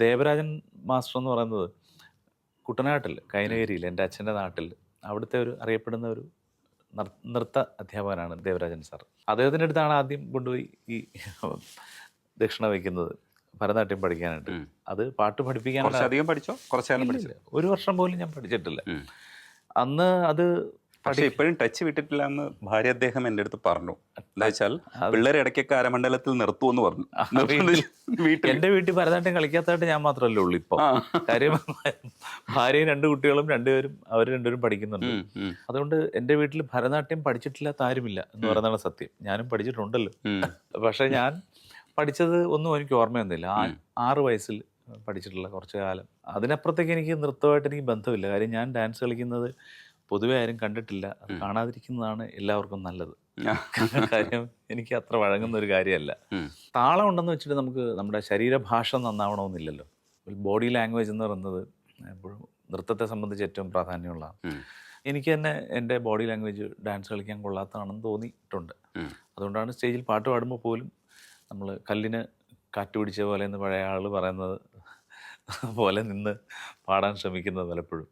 Devarajan master എന്ന് പറയുന്നത് കുട്ടനാട്ടിൽ കൈനകരിയിൽ എൻ്റെ അച്ഛൻ്റെ നാട്ടിൽ അവിടുത്തെ ഒരു അറിയപ്പെടുന്ന ഒരു നൃത്ത അധ്യാപകനാണ് ദേവരാജൻ സാർ. അദ്ദേഹത്തിൻ്റെ അടുത്താണ് ആദ്യം കൊണ്ടുപോയി ഈ ദക്ഷിണ വയ്ക്കുന്നത് ഭരതനാട്യം പഠിക്കാനായിട്ട്. അത് പാട്ട് പഠിപ്പിക്കാനായിട്ട് കുറച്ചധികം പഠിച്ചോ? കുറച്ചാലും പഠിച്ചു? ഒരു വർഷം പോലും ഞാൻ പഠിച്ചിട്ടില്ല. അന്ന് അത് പക്ഷെ ഇപ്പോഴും ടച്ച് വിട്ടിട്ടില്ല എന്ന് ഭാര്യ അദ്ദേഹം എൻ്റെ അടുത്ത് പറഞ്ഞു. എന്താ വെച്ചാൽ പിള്ളേർ ഇടയ്ക്കൊക്കെ അരമണ്ഡലത്തിൽ നിർത്തുമെന്ന് പറഞ്ഞു. എൻ്റെ വീട്ടിൽ ഭരതനാട്യം കളിക്കാത്തതായിട്ട് ഞാൻ മാത്രമല്ലേ ഉള്ളൂ ഇപ്പോൾ. കാര്യം ഭാര്യയും 2 കുട്ടികളും അവർ രണ്ടുപേരും പഠിക്കുന്നുണ്ട്. അതുകൊണ്ട് എൻ്റെ വീട്ടിൽ ഭരതനാട്യം പഠിച്ചിട്ടില്ലാത്ത ആരുമില്ല എന്ന് പറയുന്നതാണ് സത്യം. ഞാനും പഠിച്ചിട്ടുണ്ടല്ലോ. പക്ഷെ ഞാൻ പഠിച്ചത് ഒന്നും എനിക്ക് ഓർമ്മയൊന്നുമില്ല. 6 വയസ്സിൽ പഠിച്ചിട്ടുള്ള കുറച്ച് കാലം. അതിനപ്പുറത്തേക്ക് എനിക്ക് നൃത്തമായിട്ട് എനിക്ക് ബന്ധമില്ല. കാര്യം ഞാൻ ഡാൻസ് കളിക്കുന്നത് പൊതുവെ ആരും കണ്ടിട്ടില്ല. അത് കാണാതിരിക്കുന്നതാണ് എല്ലാവർക്കും നല്ലത്. കാര്യം എനിക്ക് അത്ര വഴങ്ങുന്ന ഒരു കാര്യമല്ല. താളം ഉണ്ടെന്ന് വെച്ചിട്ട് നമുക്ക് നമ്മുടെ ശരീരഭാഷ നന്നാവണമെന്നില്ലല്ലോ. ബോഡി ലാംഗ്വേജ് എന്ന് പറയുന്നത് എപ്പോഴും നൃത്തത്തെ സംബന്ധിച്ച് ഏറ്റവും പ്രാധാന്യമുള്ളതാണ്. എനിക്ക് തന്നെ എൻ്റെ ബോഡി ലാംഗ്വേജ് ഡാൻസ് കളിക്കാൻ കൊള്ളാത്തതാണെന്ന് തോന്നിയിട്ടുണ്ട്. അതുകൊണ്ടാണ് സ്റ്റേജിൽ പാട്ട് പാടുമ്പോൾ പോലും നമ്മൾ കല്ലിന് കാറ്റ് പിടിച്ച പോലെ എന്ന് പഴയ ആൾ പറയുന്നത് പോലെ നിന്ന് പാടാൻ ശ്രമിക്കുന്നത് പലപ്പോഴും.